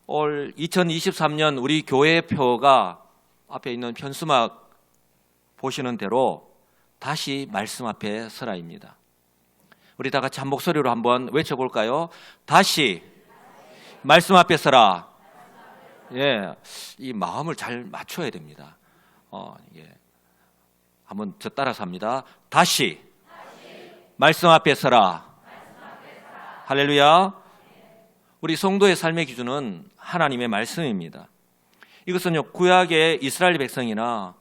올 2023년 우리 교회의 표가 앞에 있는 편수막 보시는 대로 다시 말씀 앞에 서라입니다. 우리 다 같이 한 목소리로 한번 외쳐볼까요? 다시 말씀 앞에 서라. 예, 이 마음을 잘 맞춰야 됩니다. 예. 한번 저 따라서 합니다. 다시 말씀 앞에 서라. 할렐루야. 우리 성도의 삶의 기준은 하나님의 말씀입니다. 이것은요, 구약의 이스라엘 백성이나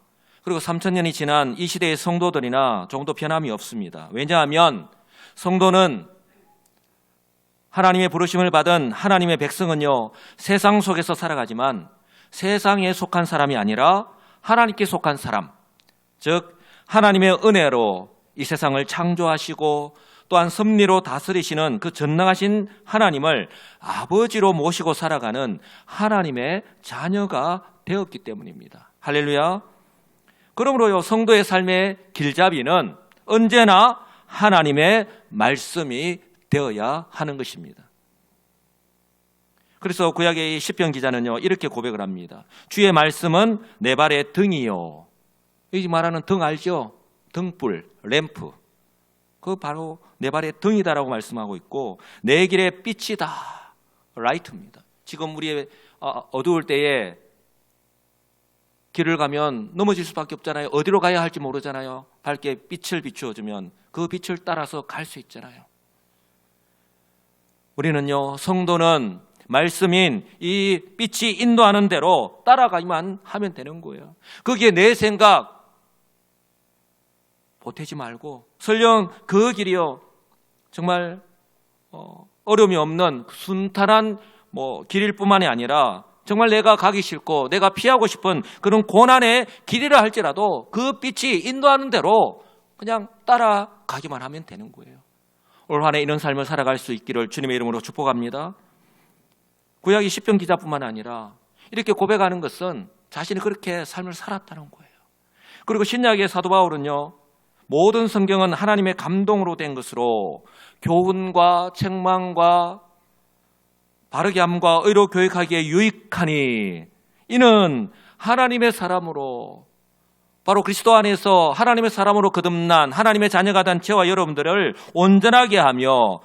그리고 3000년이 지난 이 시대의 성도들이나 정도 변함이 없습니다. 왜냐하면 성도는 하나님의 부르심을 받은 하나님의 백성은요, 세상 속에서 살아가지만 세상에 속한 사람이 아니라 하나님께 속한 사람, 즉 하나님의 은혜로 이 세상을 창조하시고 또한 섭리로 다스리시는 그 전능하신 하나님을 아버지로 모시고 살아가는 하나님의 자녀가 되었기 때문입니다. 할렐루야. 그러므로요, 성도의 삶의 길잡이는 언제나 하나님의 말씀이 되어야 하는 것입니다. 그래서 구약의 시편 기자는요, 이렇게 고백을 합니다. 주의 말씀은 내 발의 등이요. 이 말하는 등 알죠? 등불, 램프. 그 바로 내 발의 등이다라고 말씀하고 있고, 내 길의 빛이다. 라이트입니다. 지금 우리의 어두울 때에 길을 가면 넘어질 수밖에 없잖아요. 어디로 가야 할지 모르잖아요. 밝게 빛을 비추어주면 그 빛을 따라서 갈 수 있잖아요. 우리는요, 성도는 말씀인 이 빛이 인도하는 대로 따라가기만 하면 되는 거예요. 거기에 내 생각 보태지 말고 설령 그 길이요, 정말 어려움이 없는 순탄한 길일 뿐만이 아니라 정말 내가 가기 싫고 내가 피하고 싶은 그런 고난의 길이라 할지라도 그 빛이 인도하는 대로 그냥 따라가기만 하면 되는 거예요. 올 한 해 이런 삶을 살아갈 수 있기를 주님의 이름으로 축복합니다. 구약의 시편 기자뿐만 아니라 이렇게 고백하는 것은 자신이 그렇게 삶을 살았다는 거예요. 그리고 신약의 사도 바울은요, 모든 성경은 하나님의 감동으로 된 것으로 교훈과 책망과 바르게 함과 의로 교육하기에 유익하니 이는 하나님의 사람으로, 바로 그리스도 안에서 하나님의 사람으로 거듭난 하나님의 자녀가 된 저와 여러분들을 온전하게 하며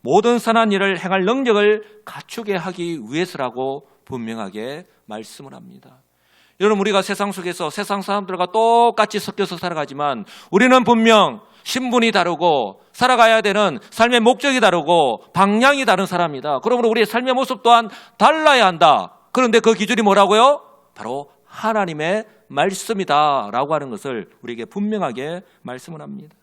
모든 선한 일을 행할 능력을 갖추게 하기 위해서라고 분명하게 말씀을 합니다. 여러분, 우리가 세상 속에서 세상 사람들과 똑같이 섞여서 살아가지만 우리는 분명 신분이 다르고 살아가야 되는 삶의 목적이 다르고 방향이 다른 사람이다. 그러므로 우리의 삶의 모습 또한 달라야 한다. 그런데 그 기준이 뭐라고요? 바로 하나님의 말씀이다라고 하는 것을 우리에게 분명하게 말씀을 합니다.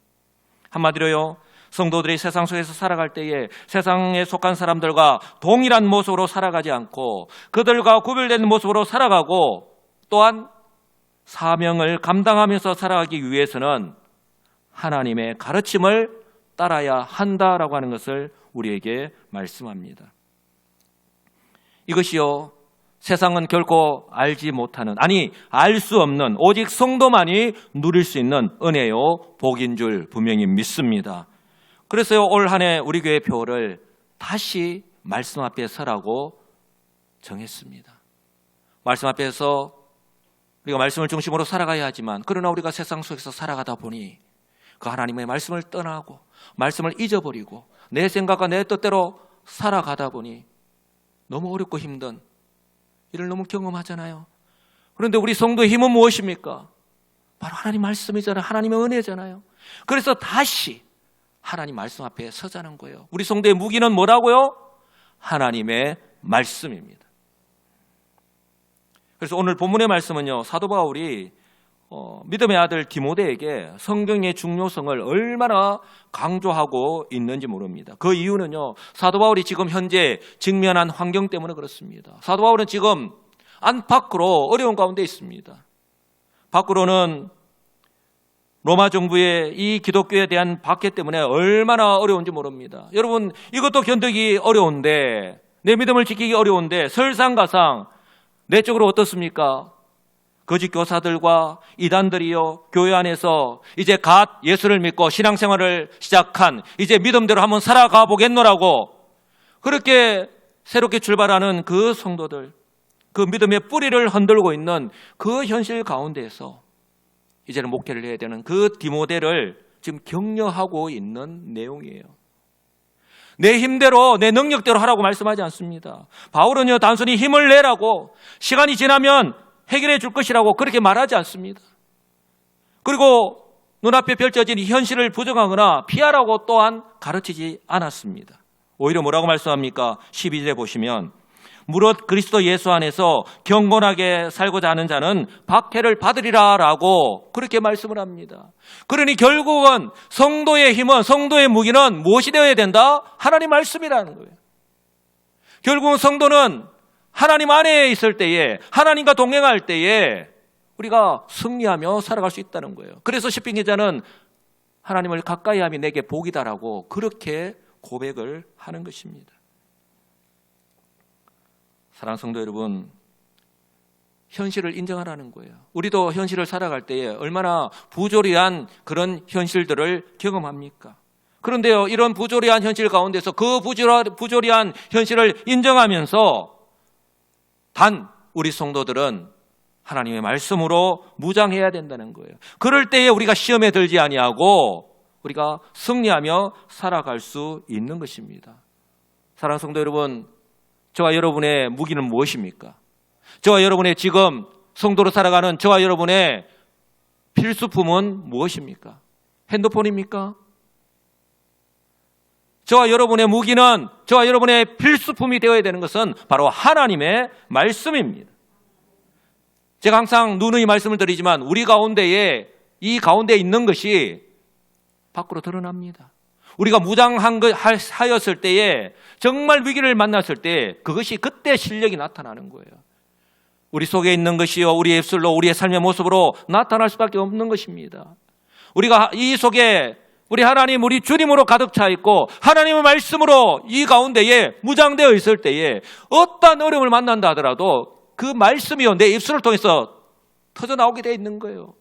한마디로요, 성도들이 세상 속에서 살아갈 때에 세상에 속한 사람들과 동일한 모습으로 살아가지 않고 그들과 구별된 모습으로 살아가고 또한 사명을 감당하면서 살아가기 위해서는 하나님의 가르침을 따라야 한다라고 하는 것을 우리에게 말씀합니다. 이것이요, 세상은 결코 알지 못하는, 아니 알 수 없는 오직 성도만이 누릴 수 있는 은혜요 복인 줄 분명히 믿습니다. 그래서요, 올 한 해 우리 교회 표를 다시 말씀 앞에 서라고 정했습니다. 말씀 앞에서 우리가 말씀을 중심으로 살아가야 하지만 그러나 우리가 세상 속에서 살아가다 보니 그 하나님의 말씀을 떠나고 말씀을 잊어버리고 내 생각과 내 뜻대로 살아가다 보니 너무 어렵고 힘든 일을 너무 경험하잖아요. 그런데 우리 성도의 힘은 무엇입니까? 바로 하나님 말씀이잖아요. 하나님의 은혜잖아요. 그래서 다시 하나님 말씀 앞에 서자는 거예요. 우리 성도의 무기는 뭐라고요? 하나님의 말씀입니다. 그래서 오늘 본문의 말씀은요, 사도 바울이 믿음의 아들 디모데에게 성경의 중요성을 얼마나 강조하고 있는지 모릅니다. 그 이유는요, 사도 바울이 지금 현재 직면한 환경 때문에 그렇습니다. 사도 바울은 지금 안팎으로 어려운 가운데 있습니다. 밖으로는 로마 정부의 이 기독교에 대한 박해 때문에 얼마나 어려운지 모릅니다. 여러분, 이것도 견디기 어려운데, 내 믿음을 지키기 어려운데 설상가상 내적으로 어떻습니까? 거짓 교사들과 이단들이요, 교회 안에서 이제 갓 예수를 믿고 신앙생활을 시작한 이제 믿음대로 한번 살아가 보겠노라고 그렇게 새롭게 출발하는 그 성도들, 그 믿음의 뿌리를 흔들고 있는 그 현실 가운데에서 이제는 목회를 해야 되는 그 디모데를 지금 격려하고 있는 내용이에요. 내 힘대로, 내 능력대로 하라고 말씀하지 않습니다. 바울은요, 단순히 힘을 내라고, 시간이 지나면 해결해 줄 것이라고 그렇게 말하지 않습니다. 그리고 눈앞에 펼쳐진 이 현실을 부정하거나 피하라고 또한 가르치지 않았습니다. 오히려 뭐라고 말씀합니까? 12절에 보시면 무릇 그리스도 예수 안에서 경건하게 살고자 하는 자는 박해를 받으리라 라고 그렇게 말씀을 합니다. 그러니 결국은 성도의 힘은, 성도의 무기는 무엇이 되어야 된다? 하나님 말씀이라는 거예요. 결국은 성도는 하나님 안에 있을 때에, 하나님과 동행할 때에 우리가 승리하며 살아갈 수 있다는 거예요. 그래서 시편 기자는 하나님을 가까이 함이 내게 복이다라고 그렇게 고백을 하는 것입니다. 사랑하는 성도 여러분, 현실을 인정하라는 거예요. 우리도 현실을 살아갈 때에 얼마나 부조리한 그런 현실들을 경험합니까? 그런데요, 이런 부조리한 현실 가운데서 그 부조리한 현실을 인정하면서 단 우리 성도들은 하나님의 말씀으로 무장해야 된다는 거예요. 그럴 때에 우리가 시험에 들지 아니하고 우리가 승리하며 살아갈 수 있는 것입니다. 사랑하는 성도 여러분, 저와 여러분의 무기는 무엇입니까? 저와 여러분의 지금 성도로 살아가는 저와 여러분의 필수품은 무엇입니까? 핸드폰입니까? 저와 여러분의 무기는, 저와 여러분의 필수품이 되어야 되는 것은 바로 하나님의 말씀입니다. 제가 항상 누누이 말씀을 드리지만 우리 가운데에, 이 가운데에 있는 것이 밖으로 드러납니다. 우리가 무장하였을 때에, 정말 위기를 만났을 때 그것이 그때 실력이 나타나는 거예요. 우리 속에 있는 것이요, 우리의 입술로, 우리의 삶의 모습으로 나타날 수밖에 없는 것입니다. 우리가 이 속에 우리 하나님, 우리 주님으로 가득 차 있고 하나님의 말씀으로 이 가운데에 무장되어 있을 때에 어떠한 어려움을 만난다 하더라도 그 말씀이요, 내 입술을 통해서 터져 나오게 되어 있는 거예요.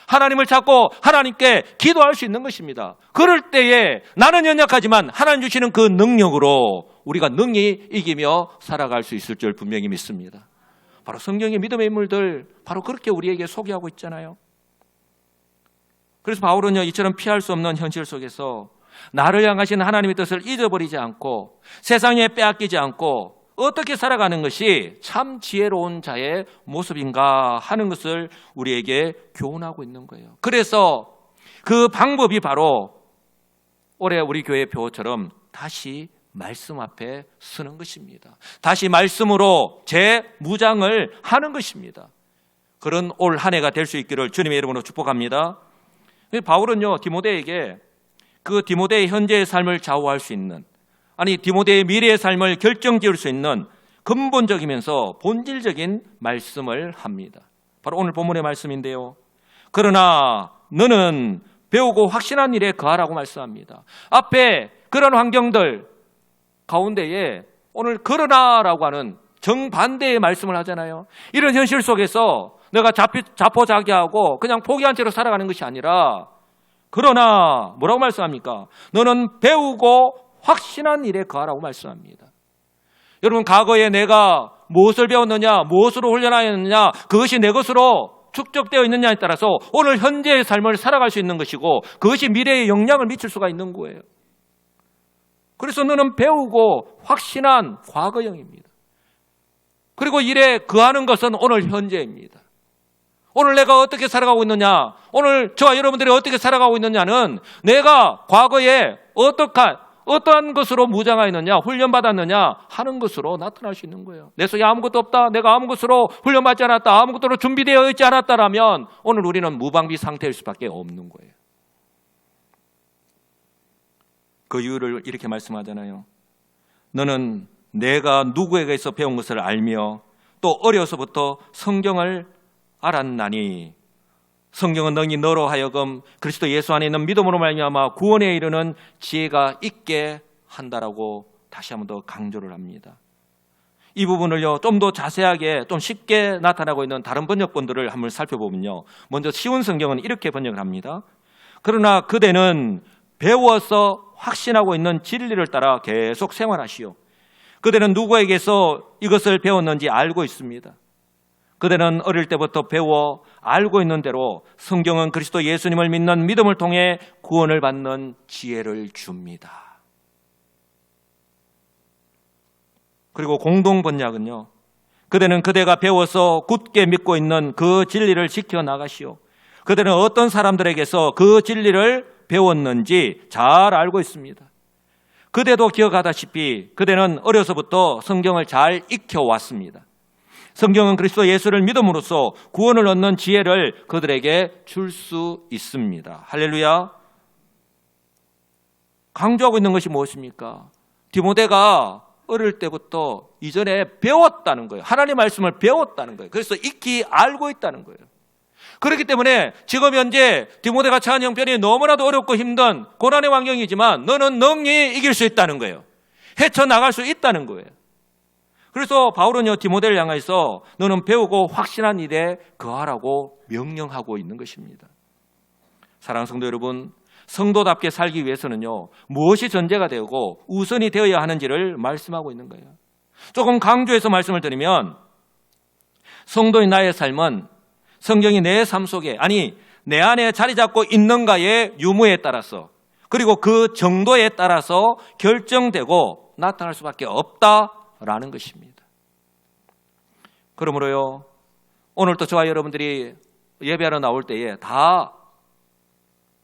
하나님을 찾고 하나님께 기도할 수 있는 것입니다. 그럴 때에 나는 연약하지만 하나님 주시는 그 능력으로 우리가 능히 이기며 살아갈 수 있을 줄 분명히 믿습니다. 바로 성경의 믿음의 인물들, 바로 그렇게 우리에게 소개하고 있잖아요. 그래서 바울은요, 이처럼 피할 수 없는 현실 속에서 나를 향하신 하나님의 뜻을 잊어버리지 않고 세상에 빼앗기지 않고 어떻게 살아가는 것이 참 지혜로운 자의 모습인가 하는 것을 우리에게 교훈하고 있는 거예요. 그래서 그 방법이 바로 올해 우리 교회 표어처럼 다시 말씀 앞에 서는 것입니다. 다시 말씀으로 재무장을 하는 것입니다. 그런 올 한 해가 될 수 있기를 주님의 이름으로 축복합니다. 바울은요, 디모데에게 그 디모데의 현재의 삶을 좌우할 수 있는, 아니 디모데의 미래의 삶을 결정지을 수 있는 근본적이면서 본질적인 말씀을 합니다. 바로 오늘 본문의 말씀인데요. 그러나 너는 배우고 확신한 일에 거하라고 말씀합니다. 앞에 그런 환경들 가운데에 오늘 그러나라고 하는 정반대의 말씀을 하잖아요. 이런 현실 속에서 내가 자포자기하고 그냥 포기한 채로 살아가는 것이 아니라, 그러나 뭐라고 말씀합니까? 너는 배우고 확신한 일에 거하라고 말씀합니다. 여러분, 과거에 내가 무엇을 배웠느냐, 무엇으로 훈련하였느냐, 그것이 내 것으로 축적되어 있느냐에 따라서 오늘 현재의 삶을 살아갈 수 있는 것이고 그것이 미래에 영향을 미칠 수가 있는 거예요. 그래서 너는 배우고 확신한 과거형입니다. 그리고 일에 거하는 것은 오늘 현재입니다. 오늘 내가 어떻게 살아가고 있느냐, 오늘 저와 여러분들이 어떻게 살아가고 있느냐는 내가 과거에 어떠한 것으로 무장하였느냐, 훈련받았느냐 하는 것으로 나타날 수 있는 거예요. 내 속에 아무것도 없다, 내가 아무것으로 훈련받지 않았다, 아무것도 준비되어 있지 않았다라면 오늘 우리는 무방비 상태일 수밖에 없는 거예요. 그 이유를 이렇게 말씀하잖아요. 너는 내가 누구에게서 배운 것을 알며 또 어려서부터 성경을 알았나니 성경은 능히 너로 하여금 그리스도 예수 안에 있는 믿음으로 말미암아 구원에 이르는 지혜가 있게 한다라고 다시 한번 더 강조를 합니다. 이 부분을요, 좀 더 자세하게 좀 쉽게 나타나고 있는 다른 번역본들을 한번 살펴보면요, 먼저 쉬운 성경은 이렇게 번역을 합니다. 그러나 그대는 배워서 확신하고 있는 진리를 따라 계속 생활하시오. 그들은 누구에게서 이것을 배웠는지 알고 있습니다. 그들은 어릴 때부터 배워 알고 있는 대로 성경은 그리스도 예수님을 믿는 믿음을 통해 구원을 받는 지혜를 줍니다. 그리고 공동 번약은요, 그들은 그대가 배워서 굳게 믿고 있는 그 진리를 지켜나가시오. 그들은 어떤 사람들에게서 그 진리를 배웠는지 잘 알고 있습니다. 그대도 기억하다시피 그대는 어려서부터 성경을 잘 익혀왔습니다. 성경은 그리스도 예수를 믿음으로써 구원을 얻는 지혜를 그들에게 줄 수 있습니다. 할렐루야. 강조하고 있는 것이 무엇입니까? 디모데가 어릴 때부터 이전에 배웠다는 거예요. 하나님의 말씀을 배웠다는 거예요. 그래서 익히 알고 있다는 거예요. 그렇기 때문에 지금 현재 디모데가 처한 형편이 너무나도 어렵고 힘든 고난의 환경이지만 너는 능히 이길 수 있다는 거예요. 헤쳐나갈 수 있다는 거예요. 그래서 바울은요, 디모데를 향해서 너는 배우고 확신한 일에 거하라고 명령하고 있는 것입니다. 사랑하는 성도 여러분, 성도답게 살기 위해서는요, 무엇이 전제가 되고 우선이 되어야 하는지를 말씀하고 있는 거예요. 조금 강조해서 말씀을 드리면, 성도인 나의 삶은 성경이 내 삶 속에, 아니 내 안에 자리 잡고 있는가의 유무에 따라서, 그리고 그 정도에 따라서 결정되고 나타날 수밖에 없다라는 것입니다. 그러므로요, 오늘도 저와 여러분들이 예배하러 나올 때에 다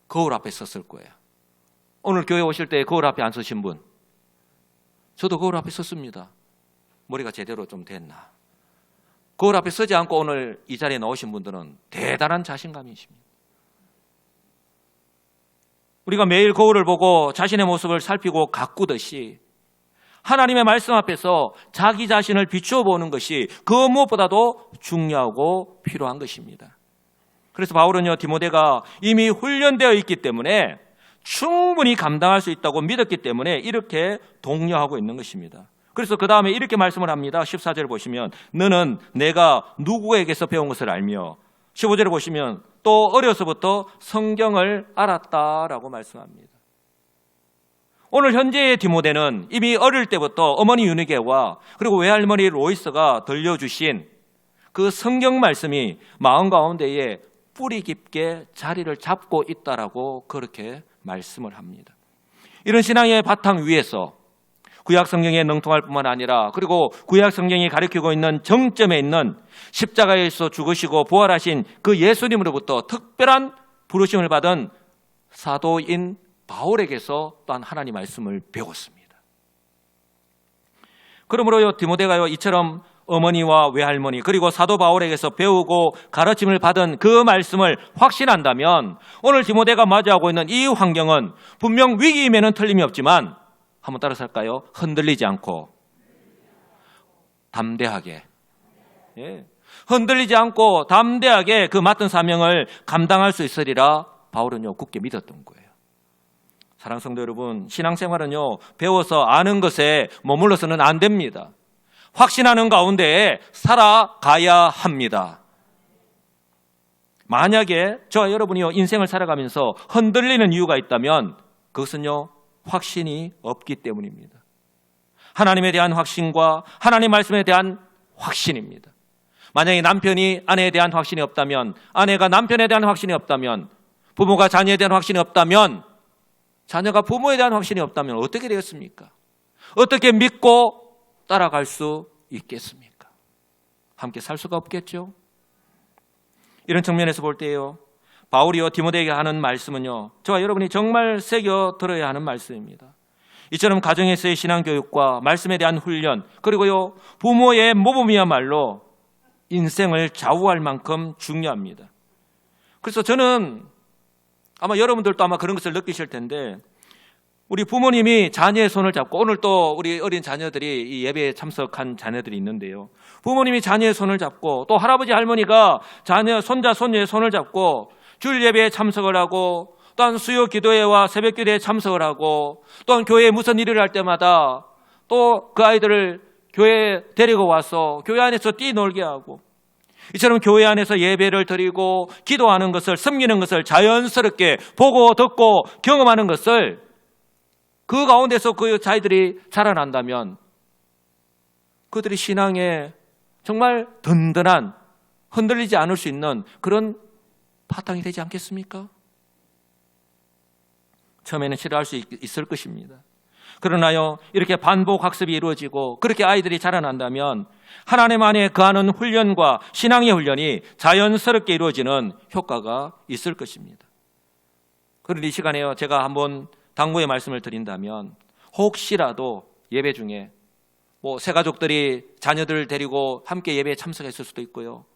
거울 앞에 섰을 거예요. 오늘 교회 오실 때 거울 앞에 안 서신 분, 저도 거울 앞에 섰습니다. 머리가 제대로 좀 됐나. 거울 앞에 서지 않고 오늘 이 자리에 나오신 분들은 대단한 자신감이십니다. 우리가 매일 거울을 보고 자신의 모습을 살피고 가꾸듯이 하나님의 말씀 앞에서 자기 자신을 비추어 보는 것이 그 무엇보다도 중요하고 필요한 것입니다. 그래서 바울은요, 디모데가 이미 훈련되어 있기 때문에 충분히 감당할 수 있다고 믿었기 때문에 이렇게 독려하고 있는 것입니다. 그래서 그 다음에 이렇게 말씀을 합니다. 14절 보시면 너는 내가 누구에게서 배운 것을 알며, 15절을 보시면 또 어려서부터 성경을 알았다라고 말씀합니다. 오늘 현재의 디모데는 이미 어릴 때부터 어머니 유니게와 그리고 외할머니 로이스가 들려주신 그 성경 말씀이 마음 가운데에 뿌리 깊게 자리를 잡고 있다라고 그렇게 말씀을 합니다. 이런 신앙의 바탕 위에서 구약 성경에 능통할 뿐만 아니라 그리고 구약 성경이 가리키고 있는 정점에 있는 십자가에서 죽으시고 부활하신 그 예수님으로부터 특별한 부르심을 받은 사도인 바울에게서 또한 하나님 말씀을 배웠습니다. 그러므로요, 디모데가요, 이처럼 어머니와 외할머니 그리고 사도 바울에게서 배우고 가르침을 받은 그 말씀을 확신한다면 오늘 디모데가 맞이하고 있는 이 환경은 분명 위기임에는 틀림이 없지만 한번 따라서 할까요? 흔들리지 않고 담대하게, 흔들리지 않고 담대하게 그 맡은 사명을 감당할 수 있으리라 바울은요, 굳게 믿었던 거예요. 사랑하는 성도 여러분, 신앙생활은요, 배워서 아는 것에 머물러서는 안 됩니다. 확신하는 가운데 살아가야 합니다. 만약에 저와 여러분이요, 인생을 살아가면서 흔들리는 이유가 있다면 그것은요, 확신이 없기 때문입니다. 하나님에 대한 확신과 하나님 말씀에 대한 확신입니다. 만약에 남편이 아내에 대한 확신이 없다면, 아내가 남편에 대한 확신이 없다면, 부모가 자녀에 대한 확신이 없다면, 자녀가 부모에 대한 확신이 없다면 어떻게 되겠습니까? 어떻게 믿고 따라갈 수 있겠습니까? 함께 살 수가 없겠죠? 이런 측면에서 볼 때요, 바울이요, 디모데에게 하는 말씀은요, 저와 여러분이 정말 새겨 들어야 하는 말씀입니다. 이처럼 가정에서의 신앙교육과 말씀에 대한 훈련, 그리고요, 부모의 모범이야말로 인생을 좌우할 만큼 중요합니다. 그래서 저는 아마 여러분들도 아마 그런 것을 느끼실 텐데, 우리 부모님이 자녀의 손을 잡고, 오늘 또 우리 어린 자녀들이 이 예배에 참석한 자녀들이 있는데요, 부모님이 자녀의 손을 잡고 또 할아버지 할머니가 자녀, 손자, 손녀의 손을 잡고 주일 예배에 참석을 하고 또한 수요 기도회와 새벽 기도회에 참석을 하고 또한 교회에 무슨 일을 할 때마다 또 그 아이들을 교회에 데리고 와서 교회 안에서 뛰놀게 하고, 이처럼 교회 안에서 예배를 드리고 기도하는 것을, 섬기는 것을 자연스럽게 보고 듣고 경험하는 것을 그 가운데서 그 자녀들이 자라난다면 그들이 신앙에 정말 든든한, 흔들리지 않을 수 있는 그런 바탕이 되지 않겠습니까? 처음에는 싫어할 수 있을 것입니다. 그러나요, 이렇게 반복 학습이 이루어지고 그렇게 아이들이 자라난다면 하나님 안에 거하는 훈련과 신앙의 훈련이 자연스럽게 이루어지는 효과가 있을 것입니다. 그런데 이 시간에요, 제가 한번 당부의 말씀을 드린다면, 혹시라도 예배 중에 새 가족들이 자녀들 데리고 함께 예배에 참석했을 수도 있고요,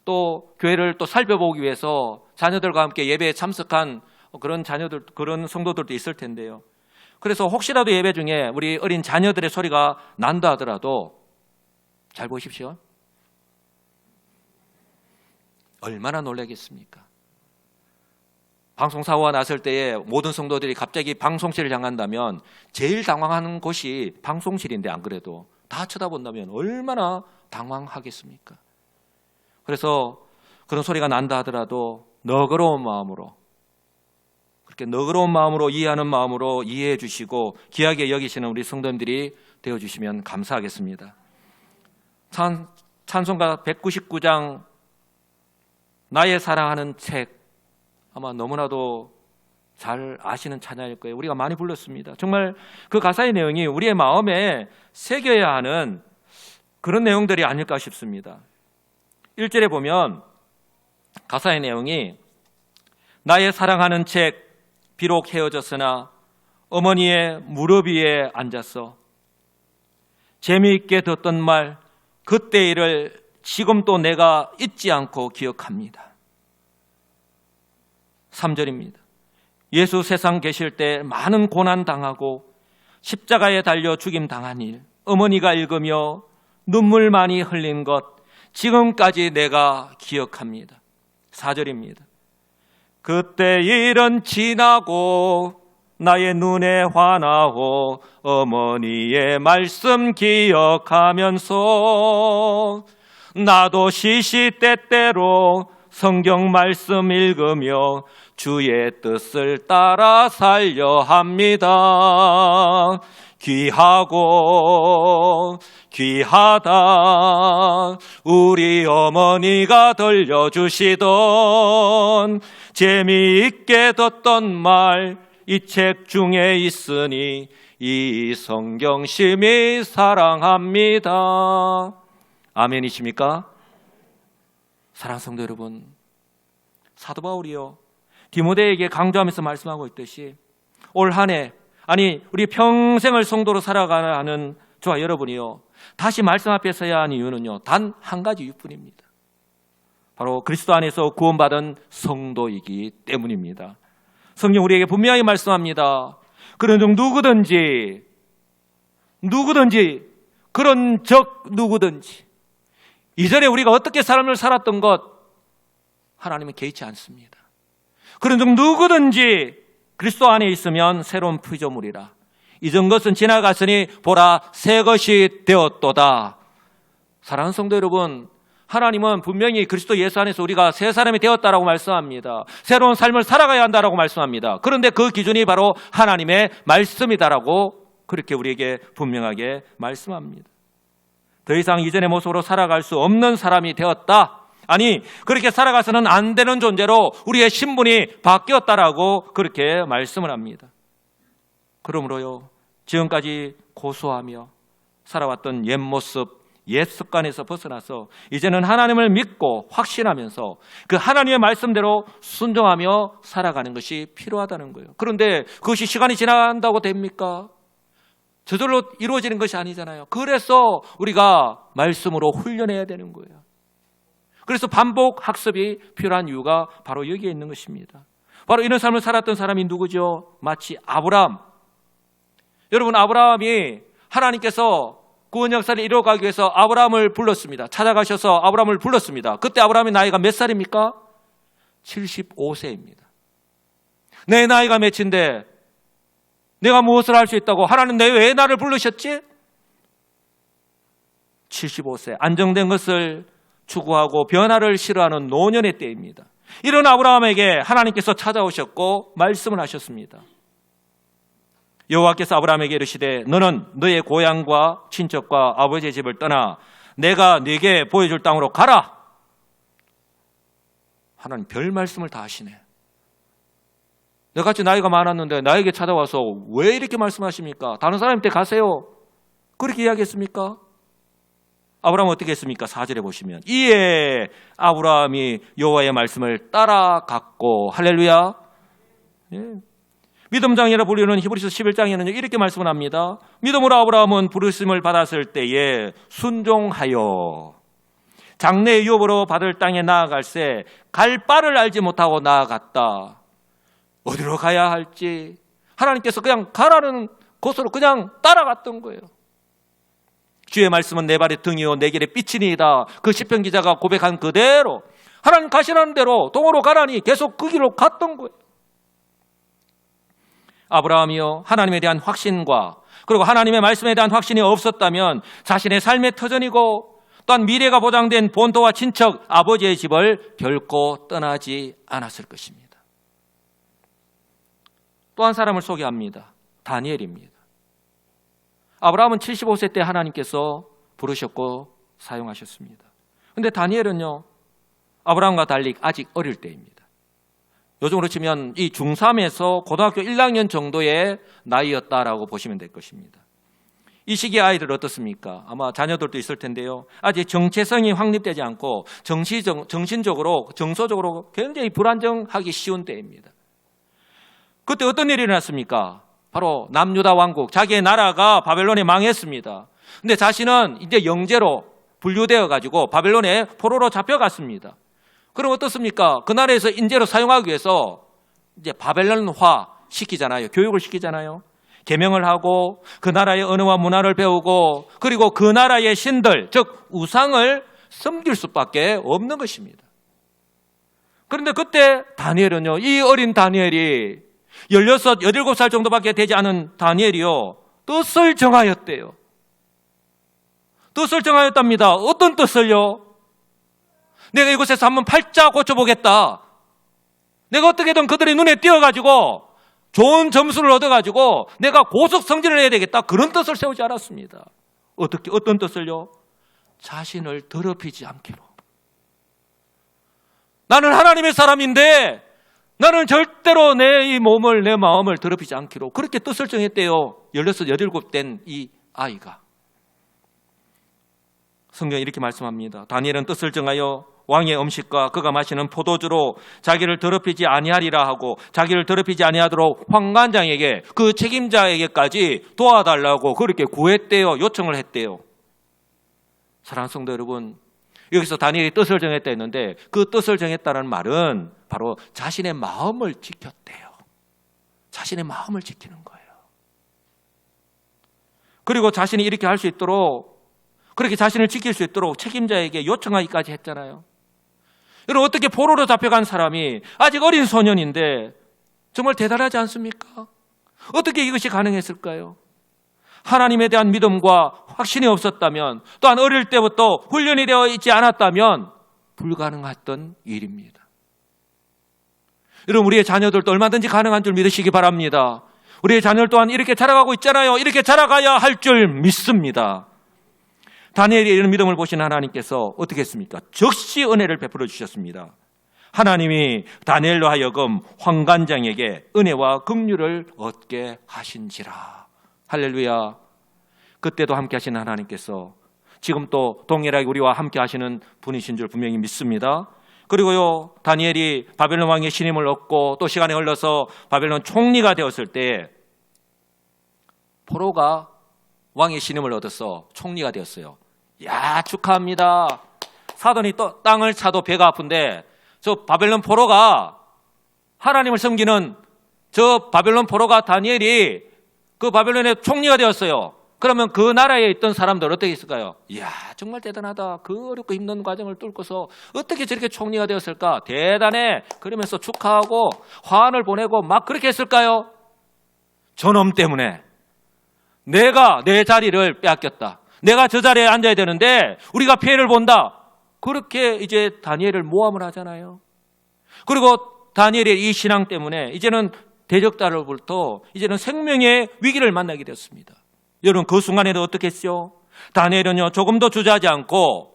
또 교회를 또 살펴보기 위해서 자녀들과 함께 예배에 참석한 그런 자녀들, 그런 성도들도 있을 텐데요. 그래서 혹시라도 예배 중에 우리 어린 자녀들의 소리가 난다 하더라도 잘 보십시오. 얼마나 놀라겠습니까? 방송사고가 났을 때에 모든 성도들이 갑자기 방송실을 향한다면 제일 당황하는 곳이 방송실인데, 안 그래도 다 쳐다본다면 얼마나 당황하겠습니까? 그래서 그런 소리가 난다 하더라도 너그러운 마음으로, 그렇게 너그러운 마음으로 이해하는 마음으로 이해해 주시고 귀하게 여기시는 우리 성도님들이 되어주시면 감사하겠습니다. 찬송가 199장 나의 사랑하는 책, 아마 너무나도 잘 아시는 찬양일 거예요. 우리가 많이 불렀습니다. 정말 그 가사의 내용이 우리의 마음에 새겨야 하는 그런 내용들이 아닐까 싶습니다. 1절에 보면 가사의 내용이 나의 사랑하는 책 비록 헤어졌으나 어머니의 무릎 위에 앉았어. 재미있게 듣던 말 그때 일을 지금 또 내가 잊지 않고 기억합니다. 3절입니다. 예수 세상 계실 때 많은 고난 당하고 십자가에 달려 죽임 당한 일, 어머니가 읽으며 눈물 많이 흘린 것 지금까지 내가 기억합니다. 4절입니다. 그때 일은 지나고 나의 눈에 환하고 어머니의 말씀 기억하면서 나도 시시때때로 성경 말씀 읽으며 주의 뜻을 따라 살려 합니다. 귀하고 귀하다 우리 어머니가 들려주시던 재미있게 듣던 말 이 책 중에 있으니 이 성경 심히 사랑합니다. 아멘이십니까? 사랑하는 성도 여러분, 사도 바울이요 디모데에게 강조하면서 말씀하고 있듯이 올 한 해, 아니 우리 평생을 성도로 살아가는 저와 여러분이요 다시 말씀 앞에 서야 하는 이유는요 단 한 가지 이유뿐입니다. 바로 그리스도 안에서 구원받은 성도이기 때문입니다. 성경 우리에게 분명히 말씀합니다. 그런 종 누구든지 그런 적 누구든지 이전에 우리가 어떻게 삶을 살았던 것 하나님은 개의치 않습니다. 그런 종 누구든지 그리스도 안에 있으면 새로운 피조물이라. 이전 것은 지나갔으니 보라 새 것이 되었도다. 사랑하는 성도 여러분, 하나님은 분명히 그리스도 예수 안에서 우리가 새 사람이 되었다라고 말씀합니다. 새로운 삶을 살아가야 한다라고 말씀합니다. 그런데 그 기준이 바로 하나님의 말씀이다라고 그렇게 우리에게 분명하게 말씀합니다. 더 이상 이전의 모습으로 살아갈 수 없는 사람이 되었다. 아니 그렇게 살아가서는 안 되는 존재로 우리의 신분이 바뀌었다라고 그렇게 말씀을 합니다. 그러므로요 지금까지 고소하며 살아왔던 옛 모습, 옛 습관에서 벗어나서 이제는 하나님을 믿고 확신하면서 그 하나님의 말씀대로 순종하며 살아가는 것이 필요하다는 거예요. 그런데 그것이 시간이 지난다고 됩니까? 저절로 이루어지는 것이 아니잖아요. 그래서 우리가 말씀으로 훈련해야 되는 거예요. 그래서 반복 학습이 필요한 이유가 바로 여기에 있는 것입니다. 바로 이런 삶을 살았던 사람이 누구죠? 마치 아브라함. 여러분 아브라함이 하나님께서 구원 역사를 이루어가기 위해서 아브라함을 불렀습니다. 찾아가셔서 아브라함을 불렀습니다. 그때 아브라함의 나이가 몇 살입니까? 75세입니다. 내 나이가 몇인데 내가 무엇을 할 수 있다고 하나님 왜 나를 부르셨지? 75세 안정된 것을 추구하고 변화를 싫어하는 노년의 때입니다. 이런 아브라함에게 하나님께서 찾아오셨고 말씀을 하셨습니다. 여호와께서 아브라함에게 이르시되 너는 너의 고향과 친척과 아버지의 집을 떠나 내가 네게 보여줄 땅으로 가라. 하나님 별 말씀을 다 하시네. 너같이 나이가 많았는데 나에게 찾아와서 왜 이렇게 말씀하십니까? 다른 사람한테 가세요. 그렇게 이야기했습니까? 아브라함은 어떻게 했습니까? 4절에 보시면 이에 아브라함이 여호와의 말씀을 따라갔고, 할렐루야. 예. 믿음장이라 불리는 히브리서 11장에는 이렇게 말씀을 합니다. 믿음으로 아브라함은 부르심을 받았을 때에 순종하여 장래의 유업으로 받을 땅에 나아갈새 갈 바를 알지 못하고 나아갔다. 어디로 가야 할지 하나님께서 그냥 가라는 곳으로 그냥 따라갔던 거예요. 주의 말씀은 내 발의 등이요 내 길의 빛이니이다. 그 시편 기자가 고백한 그대로 하나님 가시라는 대로 동으로 가라니 계속 그 길로 갔던 거예요. 아브라함이요, 하나님에 대한 확신과 그리고 하나님의 말씀에 대한 확신이 없었다면 자신의 삶의 터전이고 또한 미래가 보장된 본토와 친척, 아버지의 집을 결코 떠나지 않았을 것입니다. 또 한 사람을 소개합니다. 다니엘입니다. 아브라함은 75세 때 하나님께서 부르셨고 사용하셨습니다. 그런데 다니엘은요, 아브라함과 달리 아직 어릴 때입니다. 요즘으로 치면 이 중3에서 고등학교 1학년 정도의 나이였다라고 보시면 될 것입니다. 이 시기의 아이들 어떻습니까? 아마 자녀들도 있을 텐데요. 아직 정체성이 확립되지 않고 정신적으로, 정서적으로 굉장히 불안정하기 쉬운 때입니다. 그때 어떤 일이 일어났습니까? 바로 남유다 왕국, 자기의 나라가 바벨론에 망했습니다. 근데 자신은 이제 영제로 분류되어 가지고 바벨론에 포로로 잡혀갔습니다. 그럼 어떻습니까? 그 나라에서 인재로 사용하기 위해서 이제 바벨론화 시키잖아요. 교육을 시키잖아요. 계명을 하고 그 나라의 언어와 문화를 배우고 그리고 그 나라의 신들, 즉 우상을 섬길 수밖에 없는 것입니다. 그런데 그때 다니엘은요, 이 어린 다니엘이 16, 17살 정도밖에 되지 않은 다니엘이요, 뜻을 정하였대요. 뜻을 정하였답니다. 어떤 뜻을요? 내가 이곳에서 한번 팔자 고쳐보겠다. 내가 어떻게든 그들의 눈에 띄어가지고 좋은 점수를 얻어가지고 내가 고속 성진을 해야 되겠다. 그런 뜻을 세우지 않았습니다. 어떤 뜻을요? 자신을 더럽히지 않기로. 나는 하나님의 사람인데 나는 절대로 내 이 몸을, 내 마음을 더럽히지 않기로 그렇게 뜻을 정했대요. 16, 17 된 이 아이가. 성경이 이렇게 말씀합니다. 다니엘은 뜻을 정하여 왕의 음식과 그가 마시는 포도주로 자기를 더럽히지 아니하리라 하고 자기를 더럽히지 아니하도록 환관장에게, 그 책임자에게까지 도와달라고 그렇게 구했대요. 요청을 했대요. 사랑하는 성도 여러분, 여기서 다니엘이 뜻을 정했다 했는데 그 뜻을 정했다는 말은 바로 자신의 마음을 지켰대요. 자신의 마음을 지키는 거예요. 그리고 자신이 이렇게 할 수 있도록, 그렇게 자신을 지킬 수 있도록 책임자에게 요청하기까지 했잖아요. 여러분, 어떻게 포로로 잡혀간 사람이 아직 어린 소년인데 정말 대단하지 않습니까? 어떻게 이것이 가능했을까요? 하나님에 대한 믿음과 확신이 없었다면, 또한 어릴 때부터 훈련이 되어 있지 않았다면 불가능했던 일입니다. 여러분, 우리의 자녀들도 얼마든지 가능한 줄 믿으시기 바랍니다. 우리의 자녀들 또한 이렇게 자라가고 있잖아요. 이렇게 자라가야 할 줄 믿습니다. 다니엘이 이런 믿음을 보신 하나님께서 어떻게 했습니까? 즉시 은혜를 베풀어 주셨습니다. 하나님이 다니엘로 하여금 환관장에게 은혜와 긍휼을 얻게 하신지라. 할렐루야. 그때도 함께 하시는 하나님께서 지금 또 동일하게 우리와 함께 하시는 분이신 줄 분명히 믿습니다. 그리고요, 다니엘이 바벨론 왕의 신임을 얻고 또 시간이 흘러서 바벨론 총리가 되었을 때 포로가 왕의 신임을 얻어서 총리가 되었어요. 야, 축하합니다. 사돈이 또 땅을 차도 배가 아픈데 저 바벨론 포로가, 하나님을 섬기는 저 바벨론 포로가 다니엘이 그 바벨론의 총리가 되었어요. 그러면 그 나라에 있던 사람들 어떻게 있을까요? 이야, 정말 대단하다. 그 어렵고 힘든 과정을 뚫고서 어떻게 저렇게 총리가 되었을까? 대단해. 그러면서 축하하고 화환을 보내고 막 그렇게 했을까요? 저놈 때문에 내가 내 자리를 빼앗겼다. 내가 저 자리에 앉아야 되는데 우리가 피해를 본다. 그렇게 이제 다니엘을 모함을 하잖아요. 그리고 다니엘의 이 신앙 때문에 이제는 대적자로부터 이제는 생명의 위기를 만나게 되었습니다. 여러분, 그 순간에도 어떻게 했죠? 다니엘은요, 조금도 주저하지 않고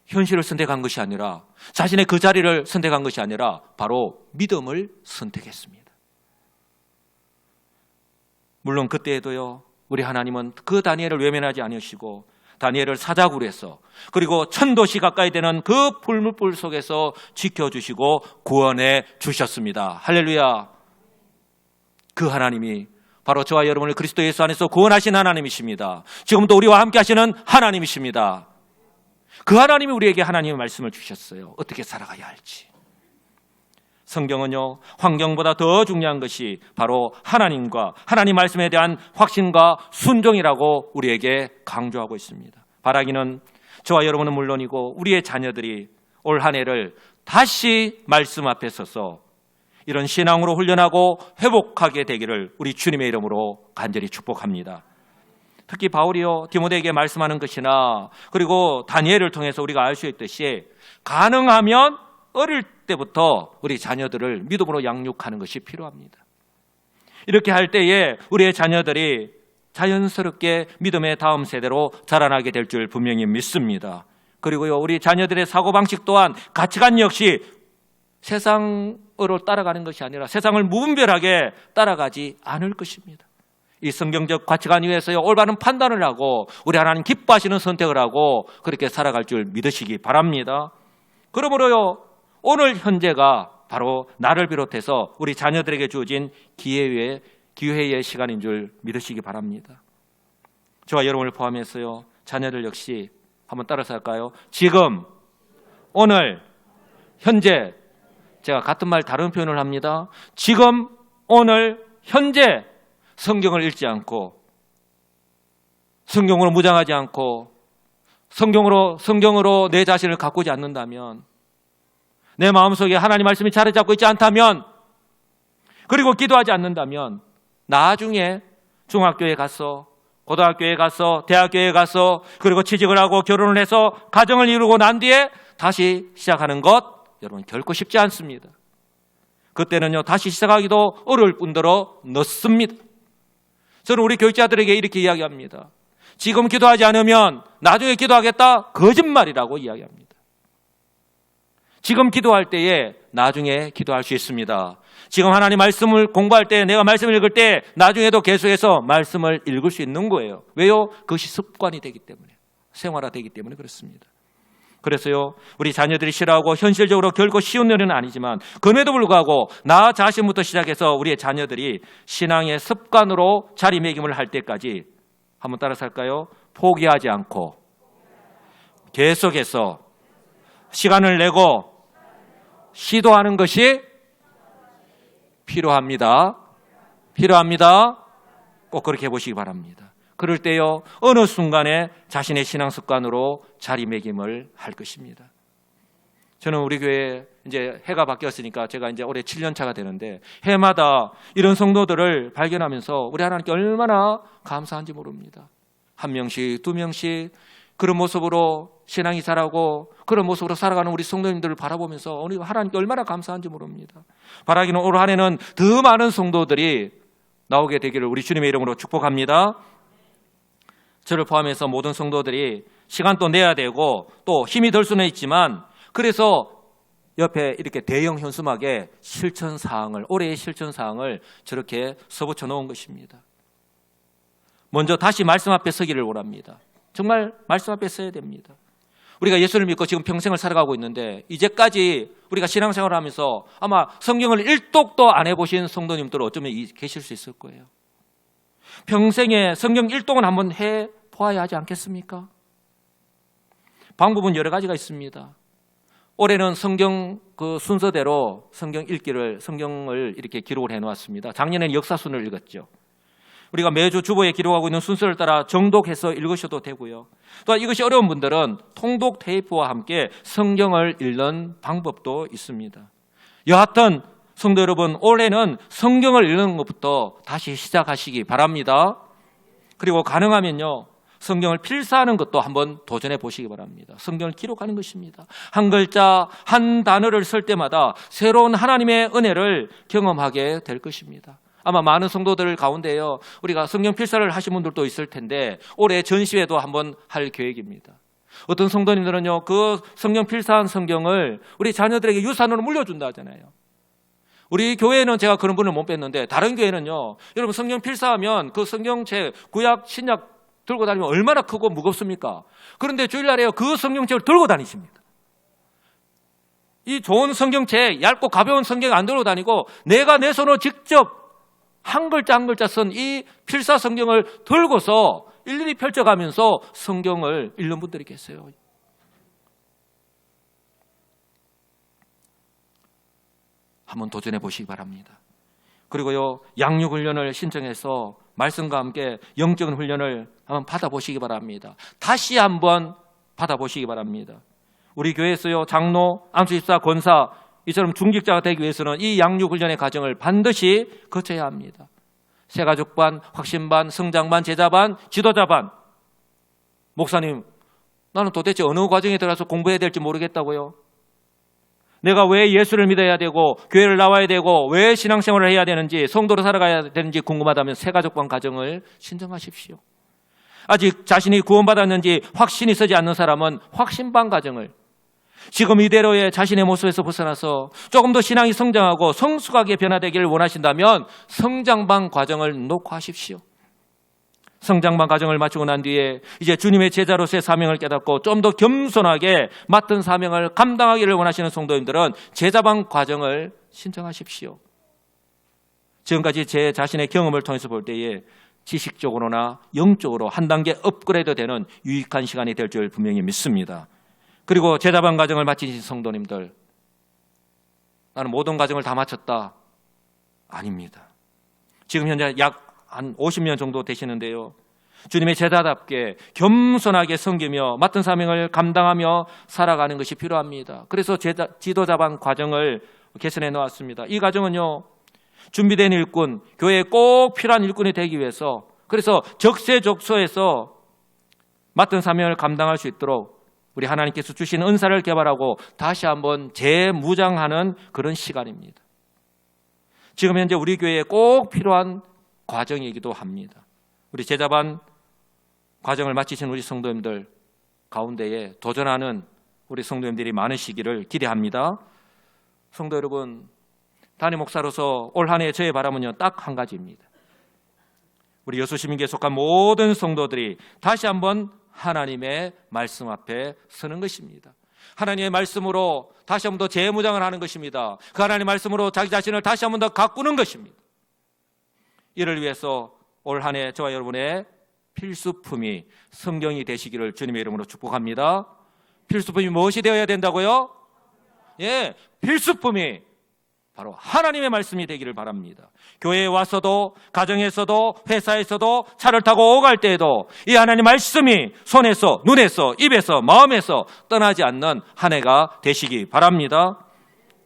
현실을 선택한 것이 아니라, 자신의 그 자리를 선택한 것이 아니라 바로 믿음을 선택했습니다. 물론 그때에도요, 우리 하나님은 그 다니엘을 외면하지 않으시고 다니엘을 사자굴에 해서, 그리고 1000도시 가까이 되는 그 불물불 속에서 지켜주시고 구원해 주셨습니다. 할렐루야. 그 하나님이 바로 저와 여러분을 그리스도 예수 안에서 구원하신 하나님이십니다. 지금도 우리와 함께 하시는 하나님이십니다. 그 하나님이 우리에게 하나님의 말씀을 주셨어요. 어떻게 살아가야 할지. 성경은요, 환경보다 더 중요한 것이 바로 하나님과 하나님 말씀에 대한 확신과 순종이라고 우리에게 강조하고 있습니다. 바라기는 저와 여러분은 물론이고 우리의 자녀들이 올 한 해를 다시 말씀 앞에 서서 이런 신앙으로 훈련하고 회복하게 되기를 우리 주님의 이름으로 간절히 축복합니다. 특히 바울이요, 디모데에게 말씀하는 것이나, 그리고 다니엘을 통해서 우리가 알 수 있듯이 가능하면 어릴 때부터 우리 자녀들을 믿음으로 양육하는 것이 필요합니다. 이렇게 할 때에 우리의 자녀들이 자연스럽게 믿음의 다음 세대로 자라나게 될 줄 분명히 믿습니다. 그리고요, 우리 자녀들의 사고방식 또한 가치관 역시 세상으로 따라가는 것이 아니라 세상을 무분별하게 따라가지 않을 것입니다. 이 성경적 가치관 위에서요, 올바른 판단을 하고 우리 하나님 기뻐하시는 선택을 하고 그렇게 살아갈 줄 믿으시기 바랍니다. 그러므로요, 오늘 현재가 바로 나를 비롯해서 우리 자녀들에게 주어진 기회의 시간인 줄 믿으시기 바랍니다. 저와 여러분을 포함해서요, 자녀들 역시 한번 따라서 할까요? 지금, 오늘, 현재. 제가 같은 말 다른 표현을 합니다. 지금, 오늘, 현재 성경을 읽지 않고, 성경으로 무장하지 않고, 성경으로 내 자신을 가꾸지 않는다면, 내 마음속에 하나님 말씀이 자리 잡고 있지 않다면, 그리고 기도하지 않는다면 나중에 중학교에 가서, 고등학교에 가서, 대학교에 가서, 그리고 취직을 하고 결혼을 해서 가정을 이루고 난 뒤에 다시 시작하는 것, 여러분 결코 쉽지 않습니다. 그때는요, 다시 시작하기도 어려울 뿐더러 늦습니다. 저는 우리 교육자들에게 이렇게 이야기합니다. 지금 기도하지 않으면 나중에 기도하겠다, 거짓말이라고 이야기합니다. 지금 기도할 때에 나중에 기도할 수 있습니다. 지금 하나님 말씀을 공부할 때, 내가 말씀을 읽을 때 나중에도 계속해서 말씀을 읽을 수 있는 거예요. 왜요? 그것이 습관이 되기 때문에, 생활화되기 때문에 그렇습니다. 그래서요, 우리 자녀들이 싫어하고 현실적으로 결코 쉬운 일은 아니지만 그럼에도 불구하고 나 자신부터 시작해서 우리의 자녀들이 신앙의 습관으로 자리매김을 할 때까지 한번 따라서 할까요? 포기하지 않고 계속해서 시간을 내고 시도하는 것이 필요합니다. 꼭 그렇게 해보시기 바랍니다. 그럴 때요, 어느 순간에 자신의 신앙 습관으로 자리매김을 할 것입니다. 저는 우리 교회 이제 해가 바뀌었으니까 제가 이제 올해 7년 차가 되는데 해마다 이런 성도들을 발견하면서 우리 하나님께 얼마나 감사한지 모릅니다. 한 명씩, 두 명씩 그런 모습으로 신앙이 자라고 그런 모습으로 살아가는 우리 성도님들을 바라보면서 우리 하나님께 얼마나 감사한지 모릅니다. 바라기는 올 한 해는 더 많은 성도들이 나오게 되기를 우리 주님의 이름으로 축복합니다. 저를 포함해서 모든 성도들이 시간도 내야 되고 또 힘이 들 수는 있지만, 그래서 옆에 이렇게 대형 현수막에 실천사항을, 올해의 실천사항을 저렇게 써붙여 놓은 것입니다. 먼저 다시 말씀 앞에 서기를 원합니다. 정말 말씀 앞에 서야 됩니다. 우리가 예수를 믿고 지금 평생을 살아가고 있는데 이제까지 우리가 신앙생활을 하면서 아마 성경을 1독도 안 해보신 성도님들 어쩌면 계실 수 있을 거예요. 평생에 성경 1독은 한번 해보아야 하지 않겠습니까? 방법은 여러 가지가 있습니다. 올해는 성경 그 순서대로 성경을 이렇게 기록을 해놓았습니다. 작년에는 역사순을 읽었죠. 우리가 매주 주보에 기록하고 있는 순서를 따라 정독해서 읽으셔도 되고요. 또한 이것이 어려운 분들은 통독 테이프와 함께 성경을 읽는 방법도 있습니다. 여하튼 성도 여러분, 올해는 성경을 읽는 것부터 다시 시작하시기 바랍니다. 그리고 가능하면요, 성경을 필사하는 것도 한번 도전해 보시기 바랍니다. 성경을 기록하는 것입니다. 한 글자, 한 단어를 쓸 때마다 새로운 하나님의 은혜를 경험하게 될 것입니다. 아마 많은 성도들 가운데요, 우리가 성경 필사를 하신 분들도 있을 텐데 올해 전시회도 한번 할 계획입니다. 어떤 성도님들은요, 그 성경 필사한 성경을 우리 자녀들에게 유산으로 물려준다 하잖아요. 우리 교회는 제가 그런 분을 못 뵀는데 다른 교회는요, 여러분 성경 필사하면 그 성경책, 구약, 신약 들고 다니면 얼마나 크고 무겁습니까? 그런데 주일날에요, 그 성경책을 들고 다니십니다. 이 좋은 성경책, 얇고 가벼운 성경 안 들고 다니고 내가 내 손으로 직접 한 글자 한 글자 쓴 이 필사 성경을 들고서 일일이 펼쳐가면서 성경을 읽는 분들이 계세요. 한번 도전해 보시기 바랍니다. 그리고요, 양육 훈련을 신청해서 말씀과 함께 영적인 훈련을 한번 받아보시기 바랍니다. 다시 한번 받아보시기 바랍니다. 우리 교회에서요, 장로, 안수집사, 권사 이처럼 중직자가 되기 위해서는 이 양육 훈련의 과정을 반드시 거쳐야 합니다. 새가족반, 확신반, 성장반, 제자반, 지도자반. 목사님, 나는 도대체 어느 과정에 들어가서 공부해야 될지 모르겠다고요. 내가 왜 예수를 믿어야 되고 교회를 나와야 되고 왜 신앙생활을 해야 되는지, 성도로 살아가야 되는지 궁금하다면 새가족반 과정을 신청하십시오. 아직 자신이 구원받았는지 확신이 서지 않는 사람은 확신반 과정을, 지금 이대로의 자신의 모습에서 벗어나서 조금 더 신앙이 성장하고 성숙하게 변화되기를 원하신다면 성장반 과정을 놓고 하십시오. 성장반 과정을 마치고 난 뒤에 이제 주님의 제자로서의 사명을 깨닫고 좀 더 겸손하게 맡은 사명을 감당하기를 원하시는 성도님들은 제자반 과정을 신청하십시오. 지금까지 제 자신의 경험을 통해서 볼 때에 지식적으로나 영적으로 한 단계 업그레이드 되는 유익한 시간이 될 줄 분명히 믿습니다. 그리고 제자반 과정을 마치신 성도님들, 나는 모든 과정을 다 마쳤다. 아닙니다. 지금 현재 약 한 50년 정도 되시는데요, 주님의 제자답게 겸손하게 섬기며 맡은 사명을 감당하며 살아가는 것이 필요합니다. 그래서 지도자반 과정을 개선해 놓았습니다. 이 과정은요, 준비된 일꾼, 교회에 꼭 필요한 일꾼이 되기 위해서, 그래서 적세적소에서 맡은 사명을 감당할 수 있도록 우리 하나님께서 주신 은사를 개발하고 다시 한번 재무장하는 그런 시간입니다. 지금 현재 우리 교회에 꼭 필요한 과정이기도 합니다. 우리 제자반 과정을 마치신 우리 성도님들 가운데에 도전하는 우리 성도님들이 많으시기를 기대합니다. 성도 여러분, 담임 목사로서 올 한 해 저의 바람은요, 딱 한 가지입니다. 우리 여수시민교회 속한 모든 성도들이 다시 한번 하나님의 말씀 앞에 서는 것입니다. 하나님의 말씀으로 다시 한번 더 재무장을 하는 것입니다. 그 하나님의 말씀으로 자기 자신을 다시 한번 더 가꾸는 것입니다. 이를 위해서 올 한 해 저와 여러분의 필수품이 성경이 되시기를 주님의 이름으로 축복합니다. 필수품이 무엇이 되어야 된다고요? 예, 필수품이 바로 하나님의 말씀이 되기를 바랍니다. 교회에 와서도, 가정에서도, 회사에서도, 차를 타고 오갈 때에도 이 하나님 말씀이 손에서, 눈에서, 입에서, 마음에서 떠나지 않는 한 해가 되시기 바랍니다.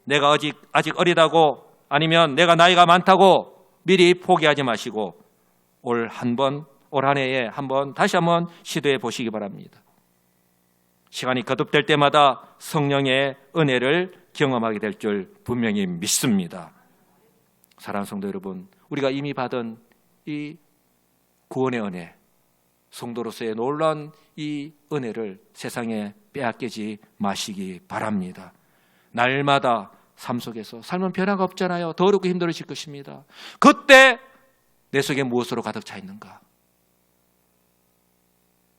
내가 아직 어리다고, 아니면 내가 나이가 많다고 미리 포기하지 마시고 올 한 해에 다시 한번 시도해 보시기 바랍니다. 시간이 거듭될 때마다 성령의 은혜를 경험하게 될 줄 분명히 믿습니다. 사랑하는 성도 여러분, 우리가 이미 받은 이 구원의 은혜, 성도로서의 놀라운 이 은혜를 세상에 빼앗기지 마시기 바랍니다. 날마다 삶 속에서 삶은 변화가 없잖아요. 더 어렵고 힘들어질 것입니다. 그때 내 속에 무엇으로 가득 차 있는가?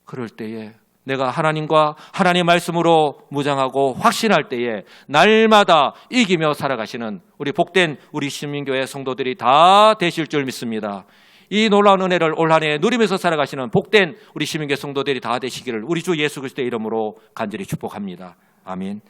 그럴 때에 내가 하나님과 하나님의 말씀으로 무장하고 확신할 때에 날마다 이기며 살아가시는 우리 복된 우리 시민교회 성도들이 다 되실 줄 믿습니다. 이 놀라운 은혜를 올 한 해 누리면서 살아가시는 복된 우리 시민교회 성도들이 다 되시기를 우리 주 예수 그리스도의 이름으로 간절히 축복합니다. 아멘.